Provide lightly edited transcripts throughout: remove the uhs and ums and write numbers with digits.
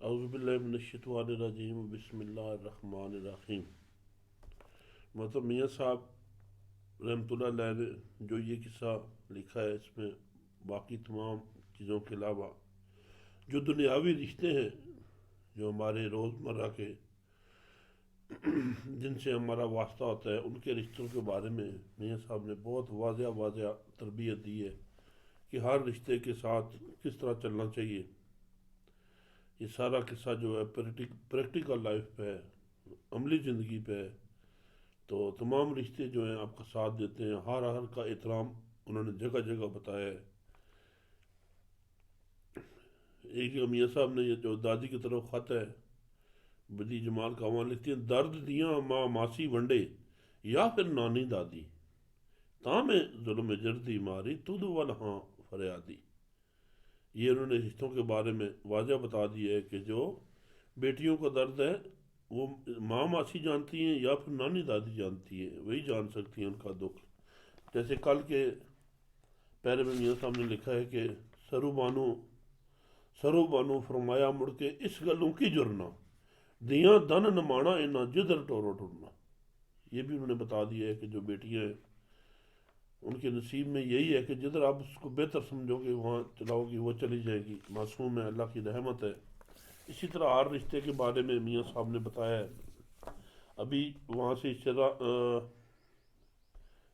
اعوذ باللہ من الشیطان الرجیم بسم اللہ الرحمن الرحیم۔ مطلب میاں صاحب رحمۃ اللہ علیہ نے جو یہ قصہ لکھا ہے، اس میں باقی تمام چیزوں کے علاوہ جو دنیاوی رشتے ہیں، جو ہمارے روزمرہ کے جن سے ہمارا واسطہ ہوتا ہے، ان کے رشتوں کے بارے میں میاں صاحب نے بہت واضح تربیت دی ہے کہ ہر رشتے کے ساتھ کس طرح چلنا چاہیے۔ یہ سارا قصہ جو ہے پریکٹیکل لائف پہ ہے، عملی زندگی پہ ہے۔ تو تمام رشتے جو ہیں آپ کا ساتھ دیتے ہیں، ہر کا احترام انہوں نے جگہ جگہ بتایا ہے۔ ایک جگہ میاں صاحب نے یہ جو دادی کی طرف خط ہے بدی جمال کا، وہاں لکھتی ہیں: درد دیاں ماں ماسی ونڈے یا پھر نانی دادی، تاں میں ظلم جردی ماری تد ولہاں فریادی۔ یہ انہوں نے رشتوں کے بارے میں واضح بتا دیا ہے کہ جو بیٹیوں کا درد ہے وہ ماں ماسی جانتی ہیں یا پھر نانی دادی جانتی ہیں، وہی جان سکتی ہیں ان کا دکھ۔ جیسے کل کے پہلے میں میاں صاحب نے لکھا ہے کہ سرو بانو فرمایا مڑ کے اس گلوں کی جرنا، دیاں دن نمانا اینا جدر ٹورو ٹرنا۔ یہ بھی انہوں نے بتا دیا ہے کہ جو بیٹیاں ہیں ان کے نصیب میں یہی ہے کہ جدھر آپ اس کو بہتر سمجھو گے وہاں چلاؤ گی، وہ چلی جائے گی۔ معصوم ہے، اللہ کی رحمت ہے۔ اسی طرح ہر رشتے کے بارے میں میاں صاحب نے بتایا ہے۔ ابھی وہاں سے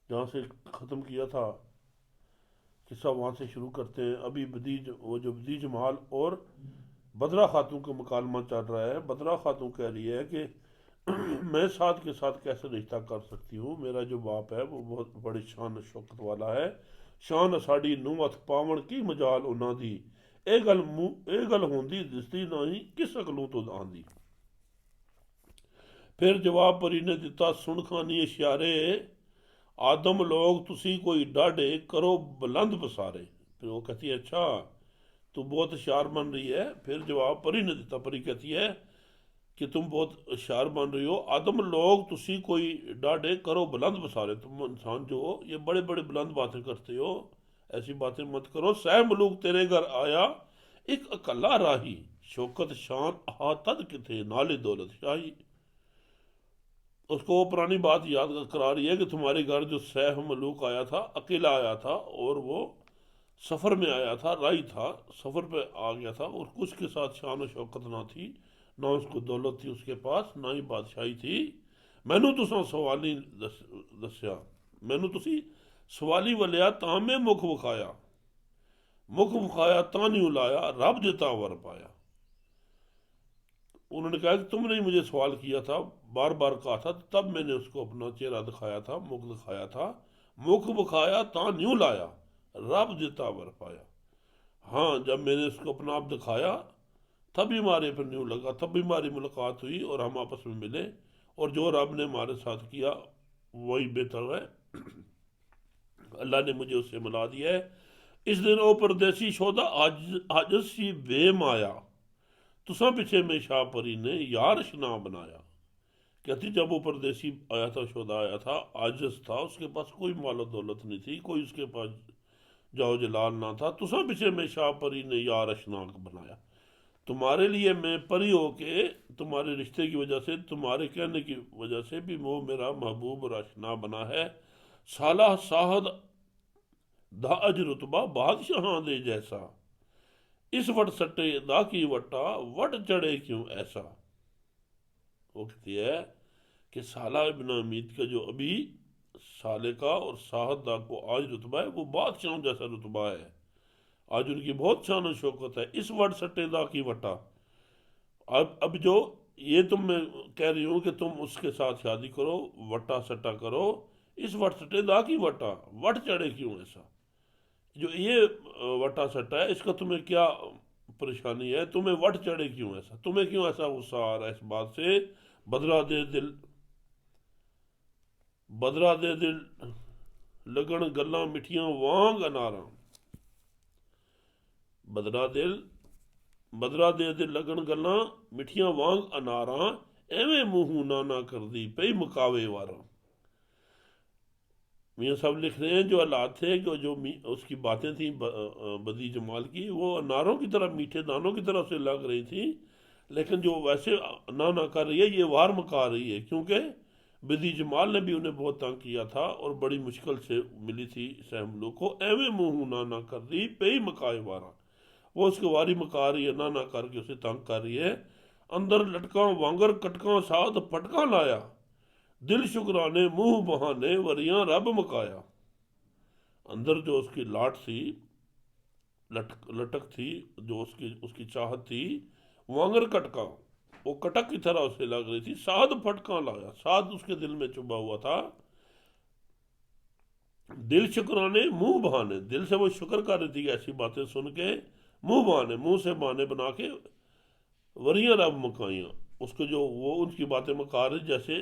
جہاں سے ختم کیا تھا قصہ وہاں سے شروع کرتے ہیں۔ ابھی وہ جو بدی جمال اور بدرہ خاتون کا مکالمہ چل رہا ہے۔ بدرہ خاتون کہہ رہی ہے کہ میں ساتھ کے ساتھ کیسے رشتہ کر سکتی ہوں، میرا جو باپ ہے وہ بہت بڑی شان و شوکت والا ہے۔ شان ساڑی نوت پاون کی مجال انہاں دی، اے گل ہوندی دستی نہیں کس اکلوں تو آندی۔ پھر جواب پری نے دتا سن خانی اشارے، آدم لوگ تسی کوئی ڈاڈے کرو بلند بسارے۔ پھر وہ کہتی ہے اچھا تو بہت ہوشیار بن رہی ہے۔ پھر جواب پری نے دیتا، پری کہتی ہے کہ تم بہت ہوشیار بن رہی ہو، آدم لوگ تسی کوئی ڈاڈے کرو بلند بسارے، تم انسان جو ہو یہ بڑے بڑے بلند باتیں کرتے ہو، ایسی باتیں مت کرو۔ سہ ملوک تیرے گھر آیا ایک اکلا راہی، شوکت شان احاطت کتھے نالے دولت شاہی۔ اس کو وہ پرانی بات یاد کرا رہی ہے کہ تمہارے گھر جو سہ ملوک آیا تھا، اکیلا آیا تھا، اور وہ سفر میں آیا تھا، راہی تھا، سفر پہ آ گیا تھا، اور کچھ کے ساتھ شان و شوکت نہ تھی، نہ اس کو دولت تھی اس کے پاس، نہ ہی بادشاہی تھی۔ مینوں تساں سوالی دسیا، مینوں تسی سوالی ولیا تاں میں مکھ وکھایا تاں نہیں لایا، رب دیتا ور پایا۔ انہوں نے کہا کہ تم نے مجھے سوال کیا تھا، بار بار کہا تھا، تب میں نے اس کو اپنا چہرہ دکھایا تھا، مکھ دکھایا تھا، مکھ بکھایا تاں نیوں لایا، رب دیتا ور پایا۔ ہاں، جب میں نے اس کو اپنا آپ دکھایا تب ہی ہمارے پھر نیوں لگا، تب بھی ہماری ملاقات ہوئی اور ہم آپس میں ملے، اور جو رب نے ہمارے ساتھ کیا وہی بہتر ہے۔ اللہ نے مجھے اس سے ملا دیا ہے۔ اس دن او پردیسی شودا حاجت سی بے مایا، تساں پیچھے میں شاہ پری نے یار شنا بنایا۔ کہتی جب وہ پردیسی آیا تھا، شودا آیا تھا، عاجز تھا، اس کے پاس کوئی مال و دولت نہیں تھی، کوئی اس کے پاس جاؤ جلال نہ تھا، تساں پیچھے میں شاہ پری نے یار اشنا بنایا۔ تمہارے لیے میں پری ہو کے، تمہارے رشتے کی وجہ سے، تمہارے کہنے کی وجہ سے بھی وہ میرا محبوب اور اشنا بنا ہے۔ سالہ ساہد دا اج رتبہ بادشاہاں دے جیسا، اس وٹ سٹے دا کی وٹا وٹ چڑھے کیوں ایسا۔ وہ کہتی ہے کہ سالہ ابن امید کا جو ابھی سالے کا اور ساہد دا کو آج رتبہ ہے، وہ بادشاہوں جیسا رتبہ ہے، آج ان کی بہت شان و شوکت ہے۔ اس وٹ سٹے دا کی وٹا، اب جو یہ تم میں کہہ رہی ہوں کہ تم اس کے ساتھ شادی کرو، وٹا سٹا کرو، اس وٹ سٹے دا کی وٹا وٹ چڑھے کیوں ایسا۔ جو یہ وٹا سٹا ہے اس کا تمہیں کیا پریشانی ہے، تمہیں وٹ چڑھے کیوں ایسا، تمہیں کیوں ایسا غصہ آ رہا ہے اس بات سے۔ بدرا دے دل لگن گلاں مٹھیاں وانگ اناراں، بدرا دے دل لگن گلاں مٹھیاں وانگ اناراں، ایویں منہ نہ کر دی پئی مکاوے واراں۔ میاں صاحب لکھ رہے ہیں جو حالات تھے کہ جو اس کی باتیں تھیں بدی جمال کی، وہ اناروں کی طرح، میٹھے دانوں کی طرح سے لگ رہی تھیں، لیکن جو ویسے نہ کر رہی ہے یہ وار مکا رہی ہے، کیونکہ بدی جمال نے بھی انہیں بہت تنگ کیا تھا اور بڑی مشکل سے ملی تھی سہ ملوک کو۔ ایویں منہ نہ کر رہی پئی مکائے وارا، وہ اس کو واری مکا رہی ہے، نہ کر کے اسے تنگ کر رہی ہے۔ اندر لٹکاں وانگر کٹکاں ساتھ پٹکاں لایا، دل شکرانے منہ بہانے وریاں رب مکایا۔ اندر جو اس کی لاٹ تھی، لٹک تھی، جو اس کی چاہت تھی، وانگر کٹکا، وہ کٹک کی طرح اسے لگ رہی تھی، ساتھ پھٹکاں لایا، ساتھ اس کے دل میں چبھا ہوا تھا۔ دل شکرانے منہ بہانے، دل سے وہ شکر کر رہی تھی ایسی باتیں سن کے، منہ بہانے، منہ سے بہانے بنا کے وریاں رب مکائیاں، اس کو جو وہ ان کی باتیں مکا رہی، جیسے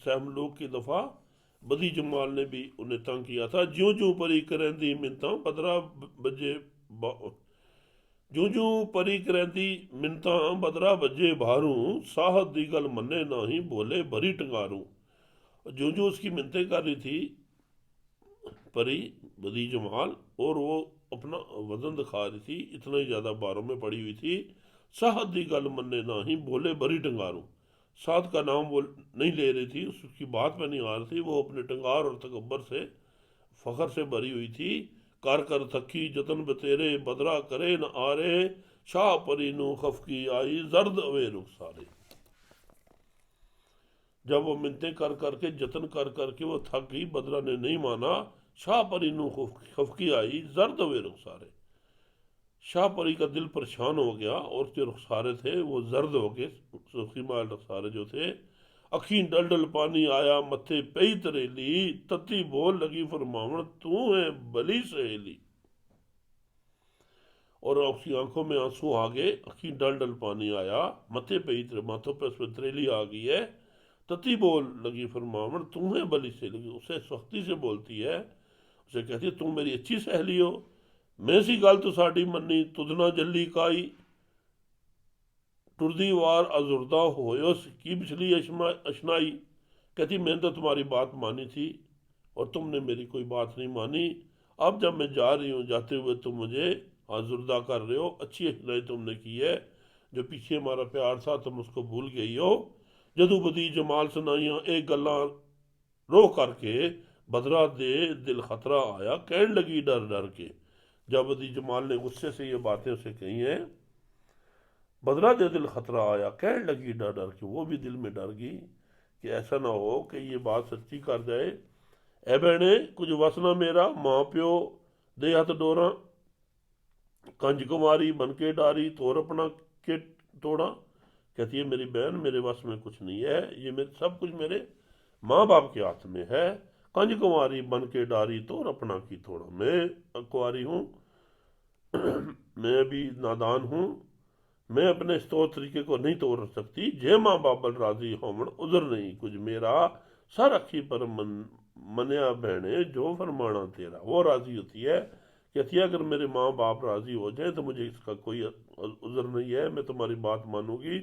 سہم لوگ کی دفعہ بدی جمال نے بھی انہیں تنگ کیا تھا۔ جوں جوں پری کرندی منتاں بدرا بجے جوں جوں پری کرندی منتاں بدرا بجے بھاروں، ساہت دی گل منے نہیں بولے بری ٹنگاروں۔ جو اس کی منتیں کر رہی تھی پری بدی جمال، اور وہ اپنا وزن دکھا رہی تھی، اتنا ہی زیادہ باروں میں پڑی ہوئی تھی۔ ساہت دی گل منے نہیں بولے بری ٹنگاروں، ساتھ کا نام وہ نہیں لے رہی تھی، اس کی بات میں نہیں آ رہی تھی، وہ اپنے ٹنگار اور تکبر سے، فخر سے بھری ہوئی تھی۔ کر کر تھکی جتن بتیرے بدرا کرے نہ آرے، شاہ پری نو خفکی آئی زرد اوے رخسارے۔ جب وہ منتیں کر کے جتن کر کے وہ تھک گئی، بدرا نے نہیں مانا، شاہ پری نو خفکی آئی زرد ہوئے رخسارے، شاہ پری کا دل پریشان ہو گیا، اور جو رخسارے تھے وہ زرد ہو گئے، سرخی مال رخسارے جو تھے۔ اکھیں ڈل ڈل پانی آیا متھے پئی تریلی، تتی بول لگی فرماون تو ہے بلی سہیلی۔ اور اس کی آنکھوں میں آنسو آ گئے، اکھیں ڈل ڈل پانی آیا متھے پئی، ماتھوں پہ اس میں تریلی آ گئی ہے، تتی بول لگی فرماون تمہیں بلی سے لگی، اسے سختی سے بولتی ہے، اسے کہتی ہے تم میری اچھی سہیلی ہو، میں سی گل تو ساڈی منی تدنا جلی کائی، ٹردی وار ازردہ ہویوس کی پچھلی اشنائی۔ کہتی میں نے تو تمہاری بات مانی تھی اور تم نے میری کوئی بات نہیں مانی، اب جب میں جا رہی ہوں جاتے ہوئے تم مجھے آزردہ کر رہے ہو، اچھی اشنائی تم نے کی ہے، جو پیچھے ہمارا پیار تھا تم اس کو بھول گئی ہو۔ جدو بدی جمال سنائیاں ایک گلاں روح کر کے، بدرا دے دل خطرہ آیا کہن لگی ڈر ڈر کے۔ جب بدی جمال نے غصے سے یہ باتیں اسے کہی ہیں، بدرا دے دل خطرہ آیا کہن لگی ڈر ڈر کے، وہ بھی دل میں ڈر گئی کہ ایسا نہ ہو کہ یہ بات سچی کر جائے۔ اے بہنے کچھ وسنا میرا، ماں پیو دے ہاتھ ڈوراں، کنج کماری بن کے ڈاری تور اپنا کے توڑا۔ کہتی ہے میری بہن میرے وس میں کچھ نہیں ہے، یہ سب کچھ میرے ماں باپ کے ہاتھ میں ہے۔ کنج کماری بن کے ڈاری تور اپنا کی توڑا، میں کنواری ہوں، میں ابھی نادان ہوں، میں اپنے اس طور طریقے کو نہیں توڑ سکتی۔ جے ماں بابل راضی ہومن عذر نہیں کچھ میرا، سر اکھی پر منیا بہنے جو فرمانا تیرا۔ وہ راضی ہوتی ہے، کہتی ہے اگر میرے ماں باپ راضی ہو جائیں تو مجھے اس کا کوئی عذر نہیں ہے، میں تمہاری بات مانوں گی۔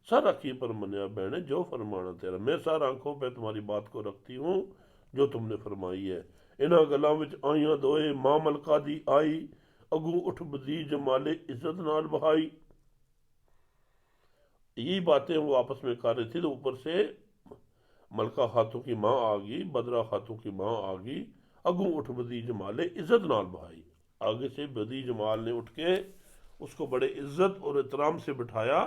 سر اکھی پر منیا بہنے جو فرمانا تیرا، میں سر آنکھوں پہ تمہاری بات کو رکھتی ہوں جو تم نے فرمائی ہے۔ انہاں گلاں وچ آئیاں دوئے ماں ملکہ دی آئی، اگوں اٹھ بدی جمالے عزت نال بہائی۔ یہی باتیں وہ آپس میں کر رہی تھی تو اوپر سے ملکہ خاتون کی ماں آ گئی، بدرا خاتون کی ماں آ گئی، اگوں اٹھ بدی جمالے عزت نال بہائی۔ آگے سے بدی جمال نے اٹھ کے اس کو بڑے عزت اور احترام سے بٹھایا۔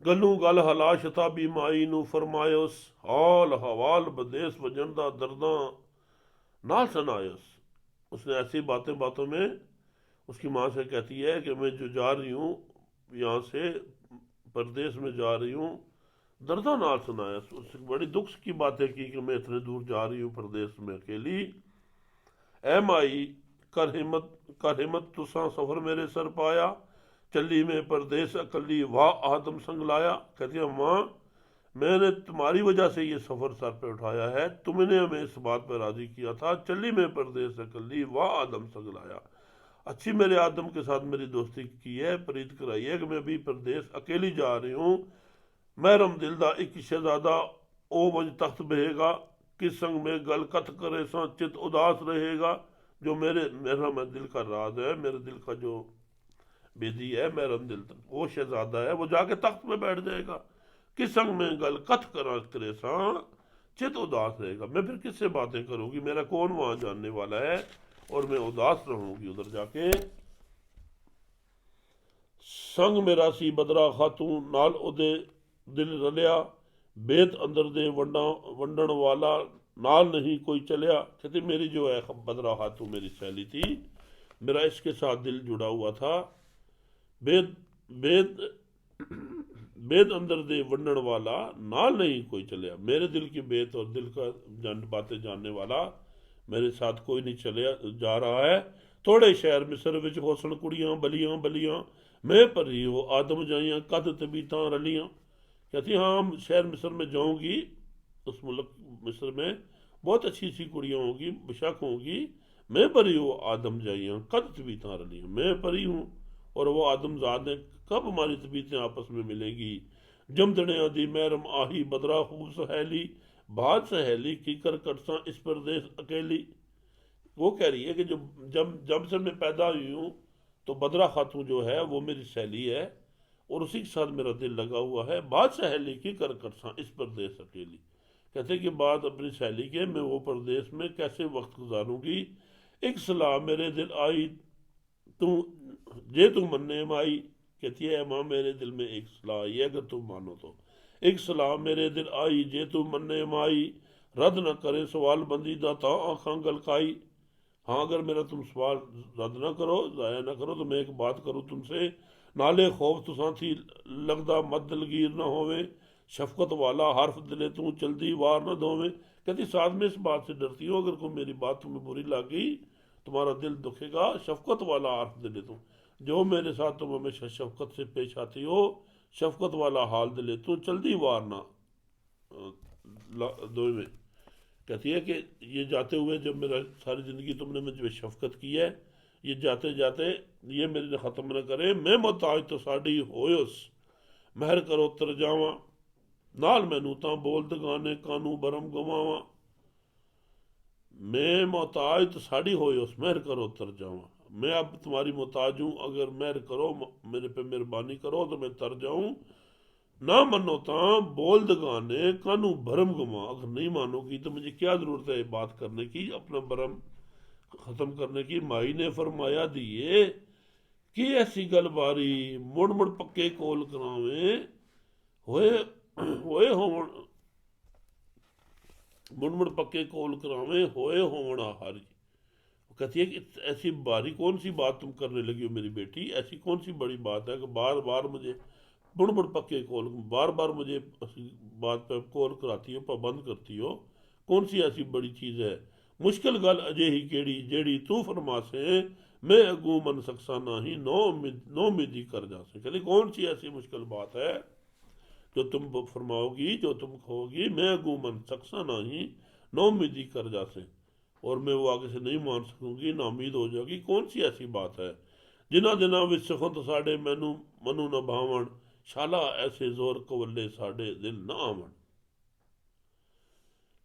گلوں گل ہلا شتابی مائی نو فرمایوس، حال حوال بدیس وجن دا درداں نال سنایوس۔ اس نے ایسی باتوں میں اس کی ماں سے کہتی ہے کہ میں جو جا رہی ہوں یہاں سے پردیس میں جا رہی ہوں، درداں نال سنایا، اس سے بڑی دکھ کی باتیں کی کہ میں اتنے دور جا رہی ہوں پردیس میں اکیلی۔ اے مائی کر ہمت تساں سفر میرے سر پایا، چلی میں پردیس اکلی واہ آدم سنگ لایا۔ کہتی ہے ماں میں نے تمہاری وجہ سے یہ سفر سر پہ اٹھایا ہے، تم نے ہمیں اس بات پہ راضی کیا تھا، چلی میں پردیس اکلی واہ آدم سنگ لایا، اچھی میرے آدم کے ساتھ میری دوستی کی ہے، پریت کرائی ہے کہ میں بھی پردیس اکیلی جا رہی ہوں۔ محرم دل دا ایک شہزادہ او وج تخت بہے گا، کس سنگ میں گل کتھ کرے ساں چت اداس رہے گا۔ جو میرے محرم ہے، دل کا راز ہے، میرے دل کا جو بیدی ہے میرن دل تک وہ شہزادہ ہے وہ جا کے تخت میں بیٹھ جائے گا کس سنگ میں گل کتھ کرا کرے ساں چت اداس رہے گا میں پھر کس سے باتیں کروں گی میرا کون وہاں جاننے والا ہے اور میں اداس رہوں گی ادھر جا کے سنگ میرا سی بدرا خاتون نال اودے دل رلیا بیت اندر دے ونڈن والا نال نہیں کوئی چلیا کہتے میری جو ہے بدرا خاتون میری سہیلی تھی میرا اس کے ساتھ دل جڑا ہوا تھا بیت بیت بیت اندر دے ونڈن والا نال نہیں کوئی چلیا میرے دل کی بیت اور دل کا باتیں جاننے والا میرے ساتھ کوئی نہیں چلیا جا رہا ہے تھوڑے شہر مصر وچ ہوسن کڑیاں بلیاں بلیاں میں پری ہو آدم جائیاں قد طبیعتاں رلیاں کہتی ہاں شہر مصر میں جاؤں گی اس ملک مصر میں بہت اچھی سی کڑیاں ہوں گی بشک ہوں گی میں پری ہو آدم جائیاں قد طبیعتاں رلیاں میں پری ہوں اور وہ آدم زاد ہیں کب ہماری طبیعتیں آپس میں ملیں گی جمدڑیاں دی محرم آہی بدرا خوب سہیلی بات سہیلی کی کر کٹساں اس پردیس اکیلی وہ کہہ رہی ہے کہ جب سے میں پیدا ہوئی ہوں تو بدرا خاتون جو ہے وہ میری سہیلی ہے اور اسی کے ساتھ میرا دل لگا ہوا ہے بات سہیلی کی کر کٹساں اس پردیس اکیلی کہتے کہ بات اپنی سہیلی کے میں وہ پردیس میں کیسے وقت گزاروں گی ایک صلاح میرے دل آئی تو جے تم مننے مائی کہتی ہے ماں میرے دل میں ایک صلاح آئی ہے اگر تم مانو تو ایک صلاح میرے دل آئی جے تم مننے مائی رد نہ کرے سوال بندی دا تا آنکھاں گلکائی ہاں اگر میرا تم سوال رد نہ کرو ضائع نہ کرو تو میں ایک بات کروں تم سے نالے خوف تساں تھی لگدا مت دلگیر نہ ہوئے شفقت والا حرف دلے تو چلدی وار نہ دھویں کہتی ساتھ میں اس بات سے ڈرتی ہو اگر کوئی میری بات تمہیں بری لگی تمہارا دل دکھے گا شفقت والا حرف دلے تو جو میرے ساتھ تم ہمیشہ شفقت سے پیش آتی ہو شفقت والا حال دلے تو چلدی وار نہ دھویں کہتی ہے کہ یہ جاتے ہوئے جب میرا ساری زندگی تم نے مجھ پہ شفقت کی ہے یہ جاتے جاتے یہ میرے ختم نہ کرے میں محتاج تو ساڈی ہوئس مہر کرو ترجاواں نال مینوں تاں بول دگانے کانوں برم گواواں میں محتاج تو ساڑی ہوئس مہر کرو تر جاواں میں اب تمہاری محتاج ہوں اگر مہر کرو میرے پہ مہربانی کرو تو میں تر جاؤں نہ منو تاں بول دگانے کانوں بھرم گواں اگر نہیں مانو گی تو مجھے کیا ضرورت ہے بات کرنے کی اپنا برم ختم کرنے کی مائی نے فرمایا دیے کہ ایسی گل باری مڑ مڑ پکے کول کراویں ہوئے ہوئے ہون مڑ مڑ پکے کول کراویں ہوئے ہون آہاری کہتی ہے کہ ایسی باری کون سی بات تم کرنے لگی ہو میری بیٹی ایسی کون سی بڑی بات ہے کہ بار بار مجھے مڑ مڑ پکے کول بار بار مجھے بات پہ کول کراتی ہو پابند کرتی ہو کون سی ایسی بڑی چیز ہے مشکل گل اجے ہی کیڑی جیڑی تو فرما سے میں اگوں من سکسا نہیں نو امیدی کر جا سے کہتی کون سی ایسی مشکل بات ہے جو تم فرماؤ گی جو تم کہو گی میں اگوں من سکسا نہیں نو امیدی کر جا سے اور میں وہ آگے سے نہیں مان سکوں گی نا امید ہو جائے گی کون سی ایسی بات ہے جنہ دنوں وچ سخت ساڈے منو نہ بھاون شالا ایسے زور کولے ساڈے دل نہ آون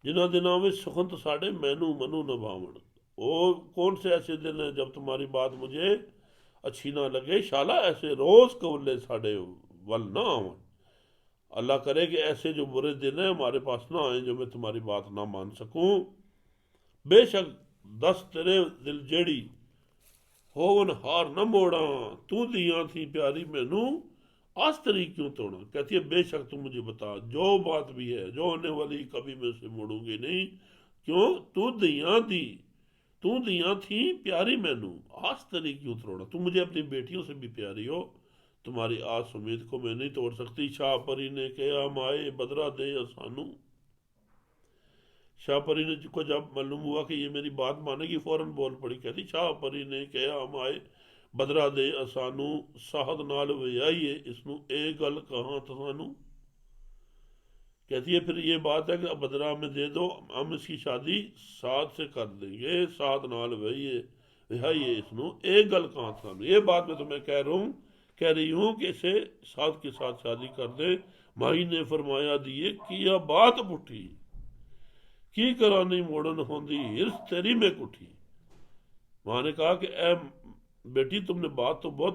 جنہ دنوں وچ سخت ساڈے منو نہ بھاون وہ کون سے ایسے دن ہیں جب تمہاری بات مجھے اچھی نہ لگے شالا ایسے روز کولے ساڈے ول نہ آون اللہ کرے کہ ایسے جو برے دن ہیں ہمارے پاس نہ آئیں جو میں تمہاری بات نہ مان سکوں بے شک دس تیرے دل جیڑی ہون ہار نہ موڑاں تو دیاں تھی پیاری مینوں آستری کیوں توڑا کہتی ہے بے شک تم مجھے بتا جو بات بھی ہے جو ہونے والی کبھی میں اسے موڑوں گی نہیں کیوں تو دیاں تھی پیاری مینوں آستری کیوں توڑا تم مجھے اپنی بیٹیوں سے بھی پیاری ہو تمہاری آس امید کو میں نہیں توڑ سکتی شاہ پری نے کہا مائے بدرا دے اسانو شاہ پری نے کو جب معلوم ہوا کہ یہ میری بات مانے گی فوراً بول پڑی کہتی شاہ پری نے کہا مائے بدرا دے اسانو ساہد نال ویائیے اس نو اے گل کہاں تسانو کہتی ہے پھر یہ بات ہے کہ بدرا میں دے دو ہم اس کی شادی ساتھ سے کر دیں گے ساتھ نال ویائیے اس نو اے گل کہاں تسانو یہ بات میں تمہیں کہہ رہی ہوں کہ اسے ساتھ کے ساتھ شادی کر دے مائی نے فرمایا دیے کیا بات پٹھی کی کرانی موڑن ہوندی ہرس تیری میں کٹھی ماں نے کہا کہ اے بیٹی تم نے بات تو بہت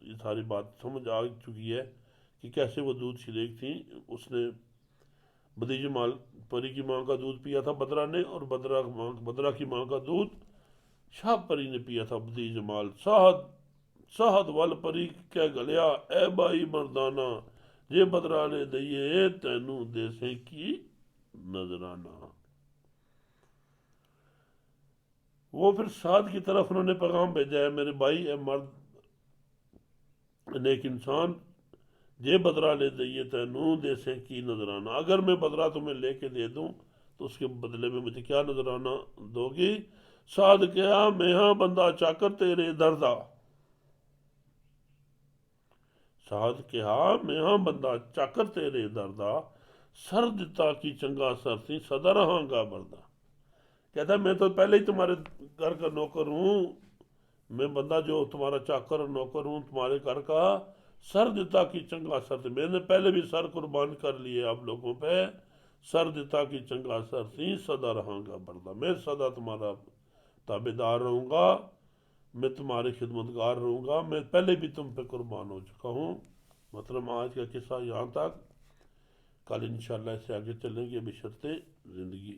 یہ ساری بات سمجھ آ چکی ہے کہ کیسے وہ دودھ شریک تھیں. اس نے بدی جمال پری کی ماں کا دودھ پیا تھا بدرا نے، اور بدرا کی ماں کا دودھ شاہ پری نے پیا تھا بدی جمال. ساہد ول پری کہہ گلیا اے بائی مردانہ، جے بدرا لے دئیے تینوں دیسیں کی نذرانہ. وہ پھر سعد کی طرف انہوں نے پیغام بھیجا ہے میرے بھائی، اے مرد نیک انسان، جے بدرا لے دئیے تینوں دیسیں کی نذرانہ. اگر میں بدرا تمہیں لے کے دے دوں تو اس کے بدلے میں مجھے کیا نذرانہ دو گی؟ سعد کہا میں ہاں بندہ چاکر تیرے دردا. سعد کہا میں ہاں بندہ چاکر تیرے دردا، سر دتا کی چنگا سر سی سدا رہاں گا بردا. کہتا ہے میں تو پہلے ہی تمہارے گھر کا نوکر ہوں، میں بندہ جو تمہارا چاکر اور نوکر ہوں تمہارے گھر کا. سر دیتا کی چنگا سر تھی، میں نے پہلے بھی سر قربان کر لیے آپ لوگوں پہ. سر دیتا کی چنگا سر تھی سدا رہاں گا بردا، میں سدا تمہارا تابع دار رہوں گا، میں تمہاری خدمتگار رہوں گا، میں پہلے بھی تم پہ قربان ہو چکا ہوں. محترم آج کا قصہ یہاں تک، کل انشاءاللہ اس سے آگے چلیں گے بشرط زندگی